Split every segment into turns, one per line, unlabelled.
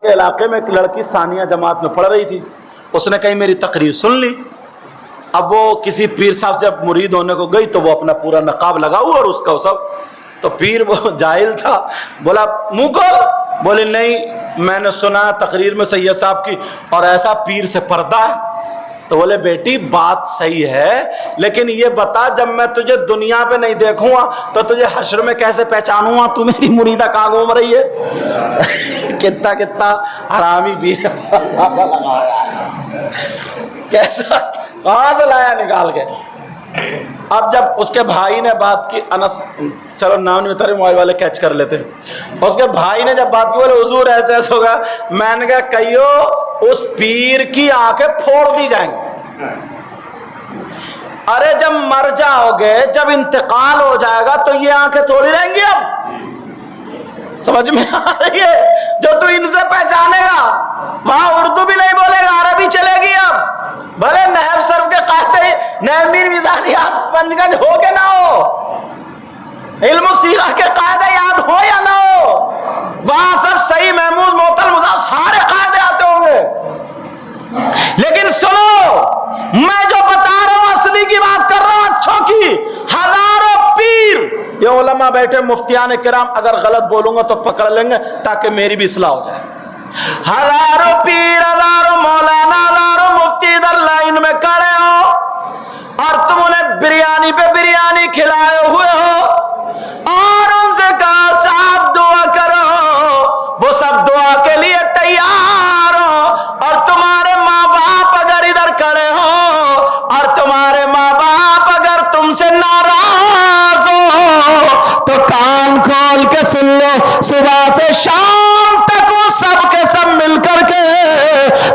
کے علاقے میں ایک لڑکی ثانیہ جماعت میں پڑھ رہی تھی، اس نے کہیں میری تقریر سن لی. اب وہ کسی پیر صاحب سے اب مرید ہونے کو گئی تو وہ اپنا پورا نقاب لگا ہوا اور اس کا سب، تو پیر وہ جاہل تھا، بولا منہ کھول. بولے نہیں میں نے سنا تقریر میں سید صاحب کی اور ایسا پیر سے پردہ ہے. تو بولے بیٹی بات صحیح ہے لیکن یہ بتا جب میں تجھے دنیا پہ نہیں دیکھوں گا تو تجھے حشر میں کیسے پہچانوں گا تو میری مریدہ کہاں گھوم رہی ہے. کتنا حرامی پیر کیسا کہاں سے لایا نکال کے. اب جب اس کے بھائی نے بات کی، انس چلو نام نہیں بتا رہے موبائل والے کیچ کر لیتے، اس کے بھائی نے جب بات کی بولے حضور ایسے ایسے ہوگا. میں نے کہا کہیو اس پیر کی آنکھیں پھوڑ دی جائیں گی. ارے جب مر جاؤ گے، جب انتقال ہو جائے گا تو یہ آنکھیں تھوڑی رہیں گی. اب سمجھ میں آ رہی ہے؟ جو تو ان سے پہچانے گا وہاں اردو بھی نہیں بولے گا، عربی چلے گی. اب بھلے نحو صرف کے قاعدے نحو میر میزانیات پنجگنج ہو کے نہ ہو، علم الصیغہ کے قاعدے یاد ہو یا نہ ہو، وہاں سب صحیح محمود معطل مضاف سارے قاعدے آتے ہوں گے. لیکن سنو میں جو بتا رہا ہوں اصلی کی بات کر رہا ہوں، اچھوں کی. ہزاروں پیر یہ علماء بیٹھے مفتیان کرام، اگر غلط بولوں گا تو پکڑ لیں گے تاکہ میری بھی اصلاح ہو جائے. ہزاروں پیر، ہزاروں مولانا، ہزاروں مفتی ادھر لائن میں کھڑے ہو اور تم انہیں بریانی پہ بریانی کھلائے ہوئے ہو اور ان سے کہا صاحب دعا کرو، وہ سب دعا کے لیے تیار ہو. اور تمہارے ماں باپ اگر ادھر کھڑے ہو اور تمہارے ماں باپ اگر تم سے ناراض ہو تو کان کھول کے سن لو، صبح سے شام تک وہ سب کے سب مل کر کے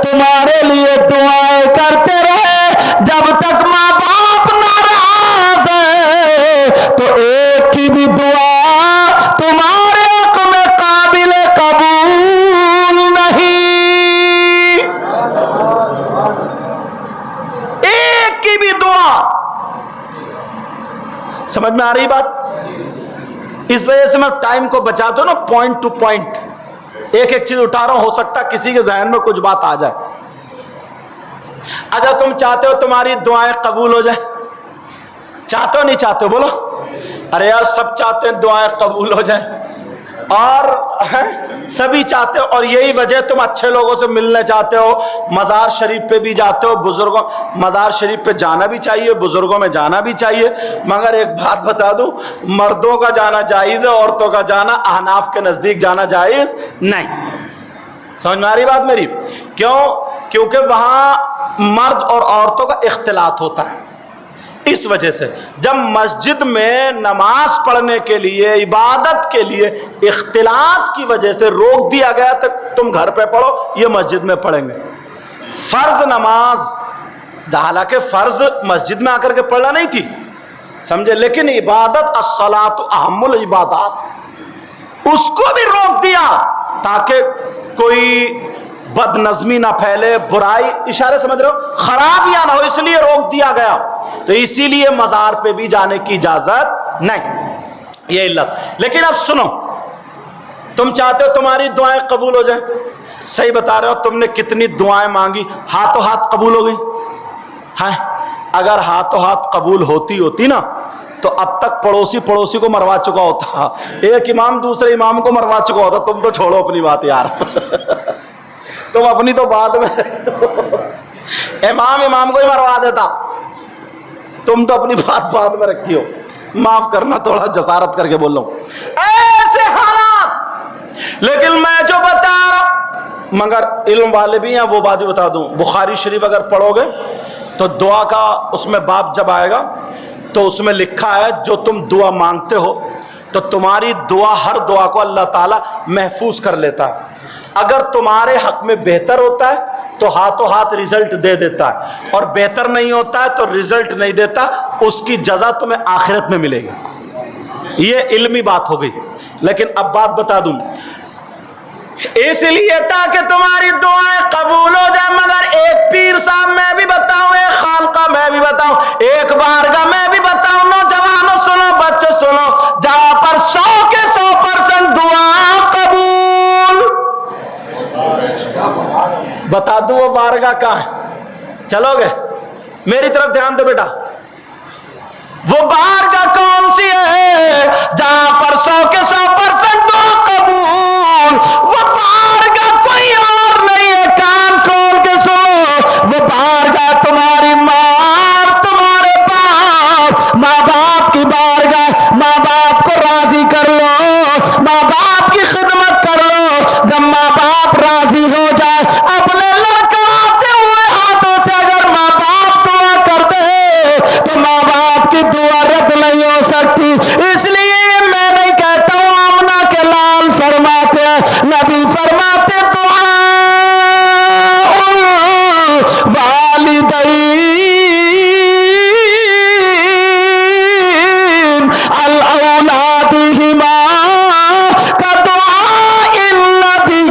تمہارے لیے دعائیں کرتے رہے. جب تک ماں باپ ناراض ہے تو ایک کی بھی دعا تمہارے حق میں قابل قبول نہیں. ایک کی بھی دعا. سمجھ میں آ رہی بات؟ اس وجہ سے میں ٹائم کو بچاتا ہوں نا، پوائنٹ ٹو پوائنٹ ایک ایک چیز اٹھا رہا ہوں، ہو سکتا کسی کے ذہن میں کچھ بات آ جائے. اگر تم چاہتے ہو تمہاری دعائیں قبول ہو جائے، چاہتے ہو نہیں چاہتے ہو؟ بولو. ارے یار سب چاہتے ہیں دعائیں قبول ہو جائیں اور سبھی چاہتے ہو، اور یہی وجہ تم اچھے لوگوں سے ملنے چاہتے ہو، مزار شریف پہ بھی جاتے ہو. بزرگوں مزار شریف پہ جانا بھی چاہیے، بزرگوں میں جانا بھی چاہیے، مگر ایک بات بتا دوں، مردوں کا جانا جائز ہے، عورتوں کا جانا احناف کے نزدیک جانا جائز نہیں. سمجھ میں آ رہی بات میری؟ کیوں؟ کیونکہ وہاں مرد اور عورتوں کا اختلاط ہوتا ہے. اس وجہ سے جب مسجد میں نماز پڑھنے کے لیے، عبادت کے لیے اختلاط کی وجہ سے روک دیا گیا تو تم گھر پہ پڑھو، یہ مسجد میں پڑھیں گے. فرض نماز حالانکہ فرض مسجد میں آ کر کے پڑھنا نہیں تھی، سمجھے، لیکن عبادت الصلاۃ اہم العبادات، اس کو بھی روک دیا تاکہ کوئی بد نظمی نہ پھیلے، برائی، اشارے سمجھ رہے ہو، خرابیاں نہ ہو، اس لیے روک دیا گیا. تو اسی لیے مزار پہ بھی جانے کی اجازت نہیں، یہ علت. لیکن اب سنو، تم چاہتے ہو تمہاری دعائیں قبول ہو جائیں، صحیح بتا رہے ہو. تم نے کتنی دعائیں مانگی، ہاتھوں ہاتھ قبول ہو گئی. ہاں اگر ہاتھوں ہاتھ قبول ہوتی نا تو اب تک پڑوسی کو مروا چکا ہوتا، ایک امام دوسرے امام کو مروا چکا ہوتا. تم تو چھوڑو اپنی بات یار تم اپنی تو بات میں امام کو ہی مروا دیتا، تم تو اپنی بات میں رکھی ہو. معاف کرنا تھوڑا جسارت کر کے بول رہا ہوں، ایسے حالات. لیکن میں جو بتا رہا ہوں، مگر علم والے بھی ہیں، وہ بات بھی بتا دوں. بخاری شریف اگر پڑھو گے تو دعا کا اس میں باب جب آئے گا تو اس میں لکھا ہے جو تم دعا مانگتے ہو تو تمہاری دعا، ہر دعا کو اللہ تعالیٰ محفوظ کر لیتا ہے. اگر تمہارے حق میں بہتر ہوتا ہے تو ہاتھوں ہاتھ رزلٹ دے دیتا ہے، اور بہتر نہیں ہوتا ہے تو رزلٹ نہیں دیتا، اس کی جزا تمہیں آخرت میں ملے گی. یہ علمی بات ہو گئی. لیکن اب بات بتا دوں، اس لیے تاکہ تمہاری دعائیں قبول ہو جائیں. مگر ایک پیر صاحب میں بھی بتاؤں، ایک خالقہ میں بھی بتاؤں، ایک بارگاہ میں بھی بتاؤں. نوجوانوں سنو، بچے سنو، جہاں پر 100 کے 100% دعا قبول بتا دوں وہ بارگاہ کہاں ہے؟ چلو گے؟ میری طرف دھیان دو بیٹا. وہ بارگاہ کون سی ہے جہاں پر 100% دعا قبول؟ وہ بارگاہ کوئی اور نہیں ہے، کان کھول کے سنو. وہ بارگاہ تمہاری ماں، تمہارے باپ، ماں باپ کی بارگاہ. ماں باپ کو راضی کر لو، ماں باپ کی خدمت کر لو. جب ماں باپ راضی ہو جائے، اپنے لڑکاتے ہوئے ہاتھوں سے اگر ماں باپ دعا کر دے تو ماں باپ کی دعا رد نہیں ہو سکتی. اس لیے میں نہیں کہتا ہوں آمنہ کے لال فرماتے ہیں، نبی فرماتے دعا والدین الاولادہما کا دعاء النبی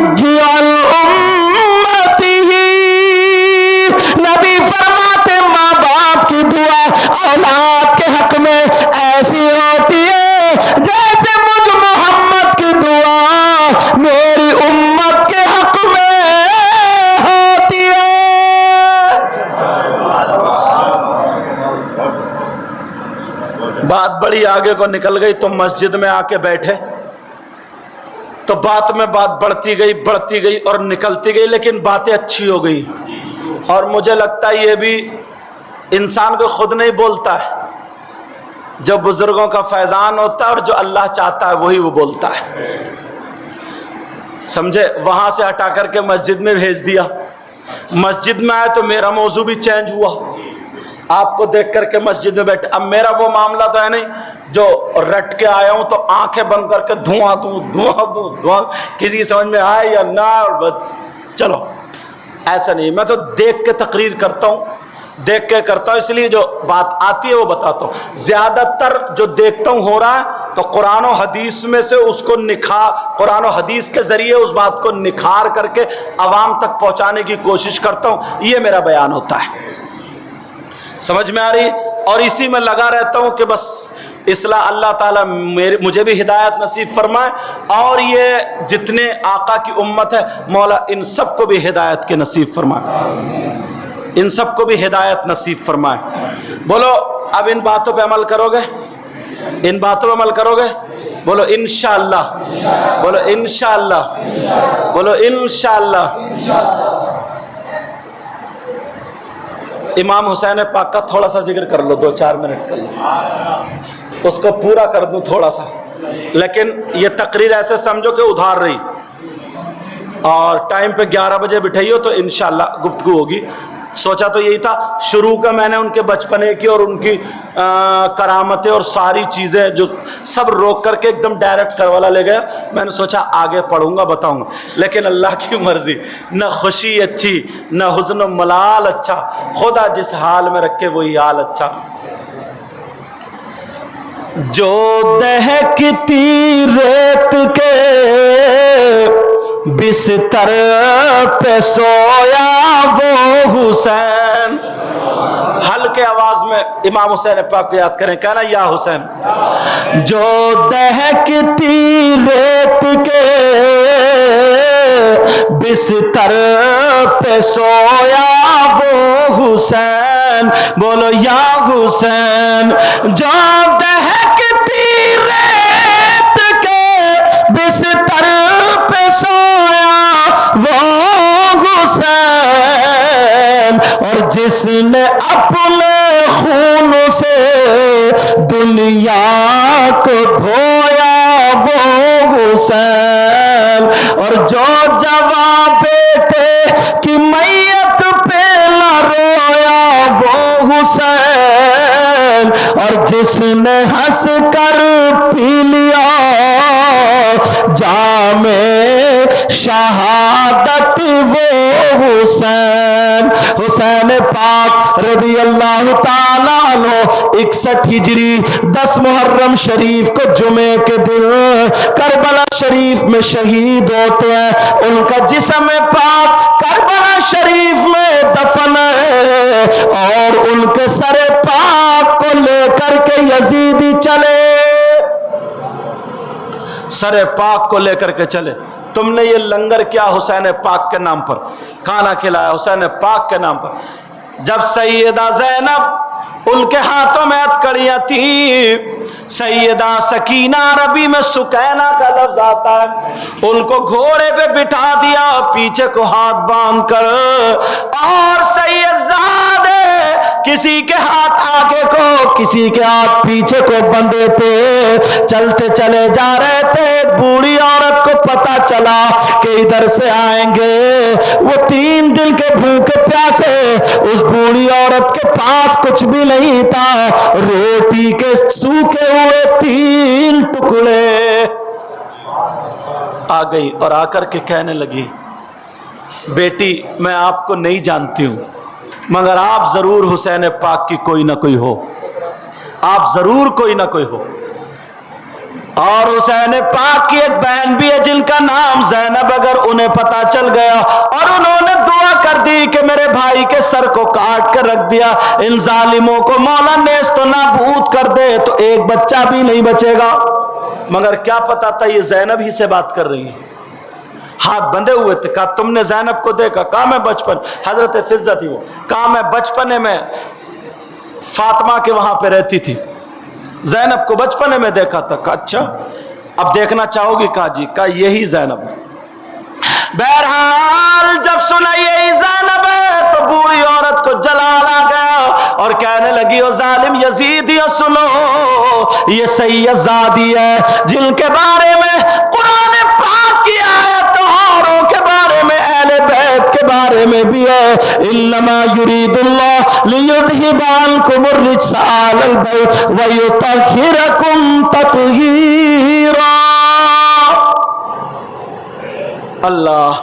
الامتہ. نبی فرماتے ماں باپ کی دعا اولاد کے حق میں ایسی ہوتی ہے جیسے مجھ محمد کی دعا میری امت کے حق میں ہوتی ہے. بات بڑی آگے کو نکل گئی تو مسجد میں آ کے بیٹھے تو بات میں بات بڑھتی گئی اور نکلتی گئی، لیکن باتیں اچھی ہو گئی. اور مجھے لگتا ہے یہ بھی انسان کو خود نہیں بولتا ہے، جو بزرگوں کا فیضان ہوتا ہے اور جو اللہ چاہتا ہے وہی وہ بولتا ہے. سمجھے؟ وہاں سے ہٹا کر کے مسجد میں بھیج دیا. مسجد میں آئے تو میرا موضوع بھی چینج ہوا. آپ کو دیکھ کر کے مسجد میں بیٹھے. اب میرا وہ معاملہ تو ہے نہیں جو رٹ کے آیا ہوں تو آنکھیں بند کر کے دھواں دوں کسی کی سمجھ میں آئے یا نہ اور بس چلو، ایسا نہیں. میں تو دیکھ کے تقریر کرتا ہوں، دیکھ کے کرتا ہوں، اس لیے جو بات آتی ہے وہ بتاتا ہوں. زیادہ تر جو دیکھتا ہوں ہو رہا ہے تو قرآن و حدیث میں سے اس کو قرآن و حدیث کے ذریعے اس بات کو نکھار کر کے عوام تک پہنچانے کی کوشش کرتا ہوں. یہ میرا بیان ہوتا ہے. سمجھ میں آ رہی؟ اور اسی میں لگا رہتا ہوں کہ بس اصلاح اللہ تعالیٰ مجھے بھی ہدایت نصیب فرمائے، اور یہ جتنے آقا کی امت ہے مولا ان سب کو بھی ہدایت کے نصیب فرمائے، ان سب کو بھی ہدایت نصیب فرمائے. بولو اب ان باتوں پہ عمل کرو گے؟ ان باتوں پہ عمل کرو گے؟ بولو انشاءاللہ، بولو انشاءاللہ، بولو انشاءاللہ. امام حسین پاک کا تھوڑا سا ذکر کر لو، 2-4 منٹ کر لو، اس کو پورا کر دوں تھوڑا سا. لیکن یہ تقریر ایسے سمجھو کہ ادھار رہی، اور ٹائم پہ 11 بجے بٹھائیو تو انشاءاللہ گفتگو ہوگی. سوچا تو یہی تھا، شروع کا میں نے ان کے بچپنے کی اور ان کی کرامتیں اور ساری چیزیں جو سب روک کر کے ایک دم ڈائریکٹ کروالا لے گیا. میں نے سوچا آگے پڑھوں گا بتاؤں گا، لیکن اللہ کی مرضی، نہ خوشی اچھی نہ حزن و ملال اچھا، خدا جس حال میں رکھے وہی حال اچھا. جو دہکتی ریت کے بستر پہ سویا وہ حسین. ہلکے آواز میں امام حسین پاک کو یاد کریں، کہنا یا حسین. جو دہکتی ریت کے بستر پہ سویا وہ حسین، بولو یا حسین. جو دہکتی ریت کے بستر پہ سویا وہ حسین، اور جس نے اپنے خون سے دنیا کو دھویا وہ حسین، اور جو جوان بیٹے کی میت پہ نہ رویا وہ حسین، اور جس نے ہنس کر پی لیا جام شہادت وہ حسین. حسین پاک رضی اللہ تعالیٰ عنہ 61 ہجری 10 محرم شریف کو جمعے کے دن کربلا شریف میں شہید ہوتے ہیں. ان کا جسم پاک کربلا شریف میں دفن ہے، اور ان کے سر پاک کو لے کر کے یزیدی چلے، سر پاک کو لے کر کے چلے. تم نے یہ لنگر کیا حسین پاک کے نام پر، کھانا کھلایا حسین پاک کے نام پر۔ جب سیدہ زینب ان کے ہاتھوں میں ہتھکڑیاں تھی، سیدہ سکینہ عربی میں سکینہ کا لفظ آتا ہے، ان کو گھوڑے پہ بٹھا دیا پیچھے کو ہاتھ باندھ کر، اور سید زادے کسی کے ہاتھ آگے کو کسی کے ہاتھ پیچھے کو بندھے تھے، چلتے چلے جا رہے تھے۔ ایک بوڑھی عورت کو پتا چلا کہ ادھر سے آئیں گے، وہ 3 دن کے بھوکے پیاسے، اس بوڑھی عورت کے پاس کچھ بھی نہیں تھا، روٹی کے سوکھے ہوئے 3 ٹکڑے۔ آ گئی اور آ کر کے کہنے لگی، بیٹی میں آپ کو نہیں جانتی ہوں، مگر آپ ضرور حسین پاک کی کوئی نہ کوئی ہو، آپ ضرور کوئی نہ کوئی ہو۔ اور حسین پاک کی ایک بہن بھی ہے جن کا نام زینب، اگر انہیں پتا چل گیا اور انہوں نے دعا کر دی کہ میرے بھائی کے سر کو کاٹ کر رکھ دیا، ان ظالموں کو مولا نیست و نابود کر دے، تو ایک بچہ بھی نہیں بچے گا۔ مگر کیا پتا تھا یہ زینب ہی سے بات کر رہی ہے، ہاتھ بندھے ہوئے تھے۔ کہا تم نے زینب کو دیکھا؟ کہا میں بچپن، حضرت فضہ تھی وہ، کہا میں بچپنے میں فاطمہ کے وہاں پہ رہتی تھی، زینب کو بچپنے میں دیکھا تھا۔ کہا اچھا اب دیکھنا چاہو گی؟ کہا جی۔ کہا یہی زینب۔ بہرحال جب سنا یہی زینب ہے تو بوڑھی عورت کو جلال آ گیا اور کہنے لگی، او ظالم یزیدیو سنو، یہ سید زادی ہے جن کے بارے میں قرآن پاک کی آیت اوروں کے بارے میں اہل بیت کے بارے میں بھی ہے، انما یرید اللہ لیذھب عنکم الرجس اہل البیت ویطہرکم تطہیرا۔ اللہ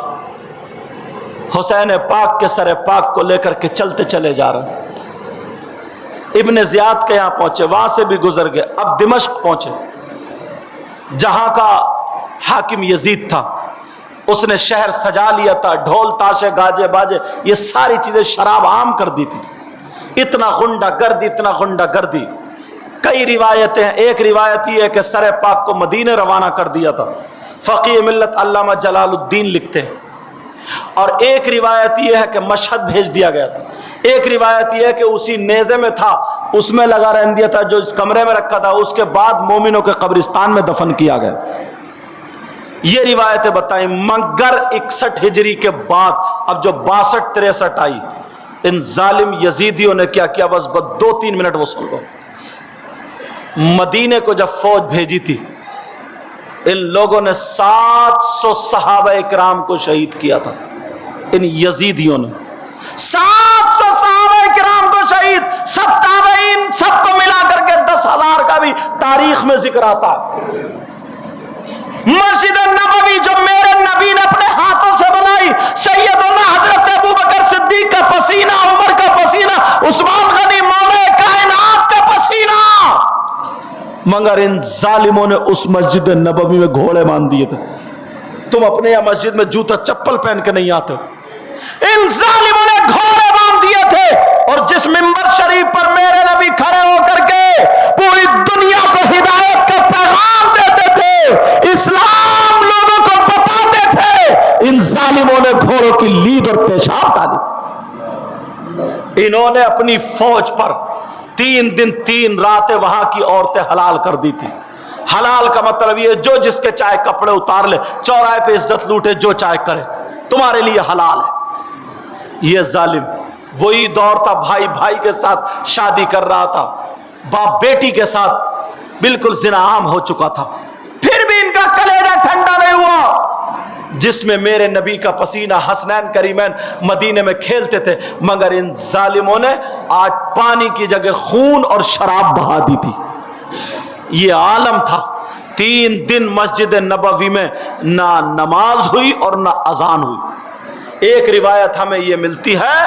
حسین پاک کے سر پاک کو لے کر کے چلتے چلے جا رہے، ابن زیاد کے یہاں پہنچے، وہاں سے بھی گزر گئے، اب دمشق پہنچے جہاں کا حاکم یزید تھا۔ اس نے شہر سجا لیا تھا، ڈھول تاشے گاجے باجے یہ ساری چیزیں شراب عام کر دی تھی، اتنا غنڈہ گردی، اتنا غنڈہ گردی۔ کئی روایتیں ہیں، ایک روایت یہ ہے کہ سر پاک کو مدینے روانہ کر دیا تھا، فقیہ ملت علامہ جلال الدین لکھتے ہیں، اور ایک روایت یہ ہے کہ مشہد بھیج دیا گیا تھا، ایک روایت یہ ہے کہ اسی نیزے میں تھا، اس میں لگا رہن دیا تھا جو اس کمرے میں رکھا تھا، اس کے بعد مومنوں کے قبرستان میں دفن کیا گیا۔ یہ روایتیں بتائیں، مگر 61 ہجری کے بعد اب جو 62-63 آئی، ان ظالم یزیدیوں نے کیا کیا، بس 2-3 منٹ وہ سن لو۔ مدینے کو جب فوج بھیجی تھی، ان لوگوں نے 700 صحابہ اکرام کو شہید کیا تھا، ان یزیدیوں نے 700 صحابہ اکرام کو شہید، سب تابعین، سب کو ملا کر کے 10,000 کا بھی تاریخ میں ذکر آتا ہے۔ مسجد نبوی جو میرے نبی نے اپنے ہاتھوں سے بنائی، سیدنا حضرت ابوبکر صدیق کا پسینہ، عمر کا پسینہ، عثمان غنی مولا کائنات کا پسینہ، مگر ان ظالموں نے اس مسجد نبوی میں گھوڑے باندھ دیے تھے۔ تم اپنے یہاں مسجد میں جوتا چپل پہن کے نہیں آتے، ان ظالموں نے گھوڑے باندھ دیے تھے، اور جس منبر شریف پر میرے نبی کھڑے ہو کر کے پوری دنیا کو ہدایت کا پیغام دیتے تھے، اسلام لوگوں کو بتاتے تھے، ان ظالموں نے گھوڑوں کی لید اور پیشاب ڈالی۔ انہوں نے اپنی فوج پر 3 دن 3 راتیں وہاں کی عورتیں حلال کر دی تھی۔ حلال کا مطلب یہ جو جس کے چاہے کپڑے اتار لے، چوراہے پہ عزت لوٹے، جو چاہے کرے، تمہارے لیے حلال ہے۔ یہ ظالم وہی دور تھا، بھائی بھائی کے ساتھ شادی کر رہا تھا، باپ بیٹی کے ساتھ بالکل زنا عام ہو چکا تھا، پھر بھی ان کا کلیجہ ٹھنڈا نہیں ہوا۔ جس میں میرے نبی کا پسینہ، حسنین کریمین مدینے میں کھیلتے تھے، مگر ان ظالموں نے آج پانی کی جگہ خون اور شراب بہا دی تھی۔ یہ عالم تھا۔ 3 دن مسجد نبوی میں نہ نماز ہوئی اور نہ اذان ہوئی۔ ایک روایت ہمیں یہ ملتی ہے،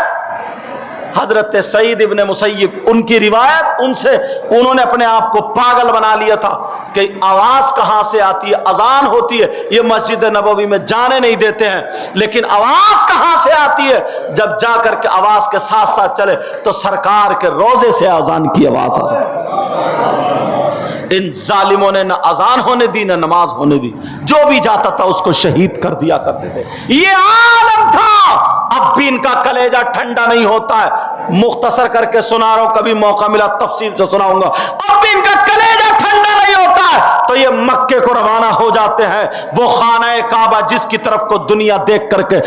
حضرت سعید ابن مسیب، ان کی روایت، ان سے انہوں نے اپنے آپ کو پاگل بنا لیا تھا کہ آواز کہاں سے آتی ہے، اذان ہوتی ہے، یہ مسجد نبوی میں جانے نہیں دیتے ہیں، لیکن آواز کہاں سے آتی ہے؟ جب جا کر کے آواز کے ساتھ ساتھ چلے تو سرکار کے روزے سے اذان کی آواز آتی ہے۔ ان ظالموں نے نہ اذان ہونے دی نہ نماز ہونے دی، جو بھی جاتا تھا اس کو شہید کر دیا کرتے تھے۔ یہ عالم تھا، اب بھی ان کا کلیجہ ٹھنڈا نہیں ہوتا ہے۔ مختصر کر کے سنا رہا ہوں، کبھی موقع ملا تفصیل سے سناؤں گا۔ اب بھی ان کا کلیجہ ٹھنڈا نہیں ہوتا ہے تو یہ مکے کو روانہ ہو جاتے ہیں۔ وہ خانہ کعبہ جس کی طرف کو دنیا دیکھ کر کے،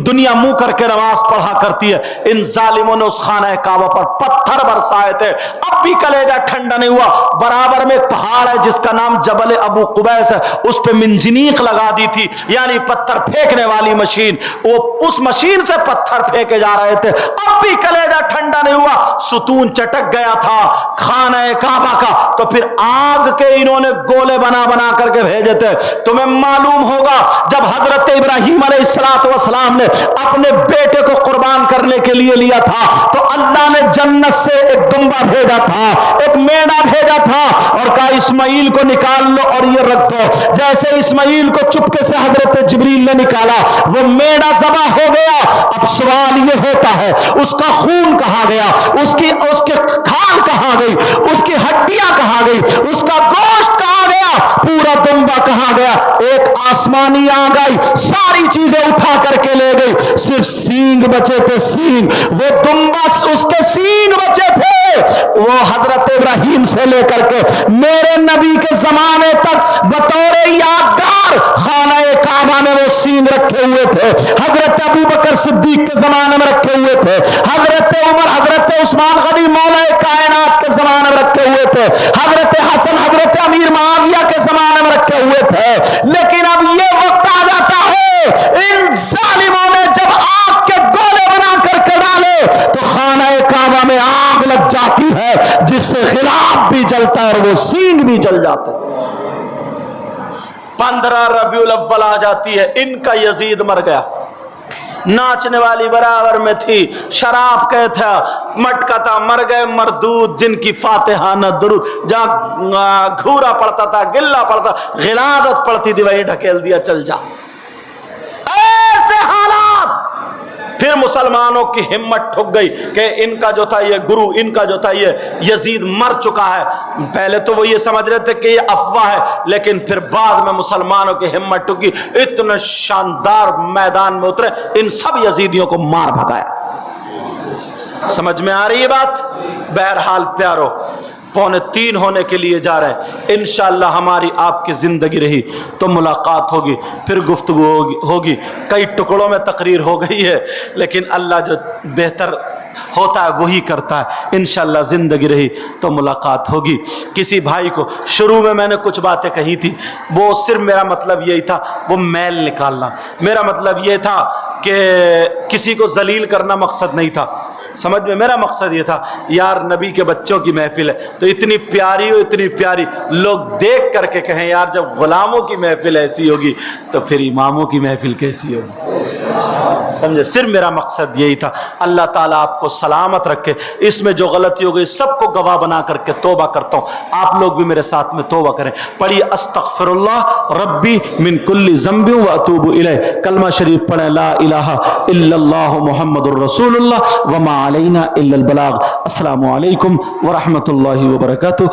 دنیا منہ کر کے نماز پڑھا کرتی ہے، ان ظالموں نے اس خانہ کعبہ پر پتھر برسائے تھے، اب بھی کلیجہ ٹھنڈا نہیں ہوا۔ برابر میں ایک پہاڑ ہے جس کا نام جبل ابو قبیس ہے، اس پہ منجنیق لگا دی تھی، یعنی پتھر پھینکنے والی مشین، وہ اس مشین سے پتھر پھینکے جا رہے تھے، اب بھی کلیجہ ٹھنڈا نہیں ہوا۔ ستون چٹک گیا تھا خانہ کعبہ کا، تو پھر آگ کے انہوں نے گولے بنا بنا کر کے بھیجے تھے۔ تمہیں معلوم ہوگا جب حضرت ابراہیم علیہ السلام نے اپنے بیٹے کو قربان کرنے کے لیے لیا تھا تو اللہ نے جنت سے ایک دمبا بھیجا تھا، ایک میڑا بھیجا تھا اور کہا اسماعیل کو نکال لو اور یہ رکھ دو۔ جیسے اسماعیل کو چپکے سے حضرت جبریل نے نکالا، وہ میڑا ذبح ہو گیا۔ اب سوال یہ ہوتا ہے اس کا خون کہاں گیا، اس کے کھال کہاں گئی، اس کی ہڈیاں کہاں گئی، اس کا گوشت کہاں گیا، پورا دمبا کہاں گیا؟ ایک آسمانی آ گئی، ساری چیزیں اٹھا کر کے لے گئی، صرف سینگ بچے تھے، سینگ، وہ دمبا اس کے سینگ بچے تھے۔ وہ حضرت ابراہیم سے لے کر کے میرے نبی کے زمانے تک بطور یادگار خانہ کعبہ میں وہ سینگ رکھے ہوئے تھے، حضرت ابو بکر صدیق کے زمانے میں رکھے ہوئے تھے، حضرت عمر، حضرت عثمان غنی مولا کائنات کے زمانے میں رکھے ہوئے تھے، حضرت حسن، حضرت امیر معاویہ کے زمانے میں رکھے ہوئے تھے۔ لیکن اب یہ وقت آ جاتا ہے ان ظالموں نے جب آگ کے گولے بنا کر کے ڈالے تو خانہ کعبہ میں آگ لگ جاتی ہے جس سے غلاف بھی جلتا ہے اور وہ سینگ بھی جل جاتے ہیں۔ 15 ربیع الاول آ جاتی ہے، ان کا یزید مر گیا، ناچنے والی برابر میں تھی، شراب کے تھا، مٹکا تھا، مر گئے مردود جن کی فاتحانہ درود، جہاں گھورا پڑتا تھا، گلا پڑتا، غلاظت پڑتی تھی، وہی ڈھکیل دیا، چل جا۔ ایسے حالات، پھر مسلمانوں کی ہمت ٹھک گئی کہ ان کا جو تھا یہ گرو، ان کا جو تھا یہ یزید مر چکا ہے۔ پہلے تو وہ یہ سمجھ رہے تھے کہ یہ افواہ ہے، لیکن پھر بعد میں مسلمانوں کی ہمت ٹھک گئی، اتنے شاندار میدان میں اترے، ان سب یزیدیوں کو مار بھگایا۔ سمجھ میں آ رہی ہے بات؟ بہرحال پیارو، 2:45 ہونے کے لیے جا رہے ہیں، انشاءاللہ ہماری آپ کی زندگی رہی تو ملاقات ہوگی، پھر گفتگو ہوگی۔ کئی ٹکڑوں میں تقریر ہو گئی ہے، لیکن اللہ جو بہتر ہوتا ہے وہی کرتا ہے، انشاءاللہ زندگی رہی تو ملاقات ہوگی۔ کسی بھائی کو شروع میں نے کچھ باتیں کہی تھی، وہ صرف میرا مطلب یہی تھا، وہ میل نکالنا، میرا مطلب یہ تھا کہ کسی کو ذلیل کرنا مقصد نہیں تھا، سمجھ میں، میرا مقصد یہ تھا یار نبی کے بچوں کی محفل ہے تو اتنی پیاری ہو، اتنی پیاری، لوگ دیکھ کر کے کہیں یار جب غلاموں کی محفل ایسی ہوگی تو پھر اماموں کی محفل کیسی ہوگی، سمجھے؟ صرف میرا مقصد یہی تھا۔ اللہ تعالیٰ آپ کو سلامت رکھے، اس میں جو غلطی ہو گئی سب کو گواہ بنا کر کے توبہ کرتا ہوں، آپ لوگ بھی میرے ساتھ میں توبہ کریں، پڑھیے استغفر اللہ ربی من کل ذنب و اتوب الیہ، کلمہ شریف پڑھیں، لا الہ الا اللہ محمد الرسول اللہ وما علینا الا البلاغ۔ السلام علیکم ورحمۃ اللہ وبرکاتہ۔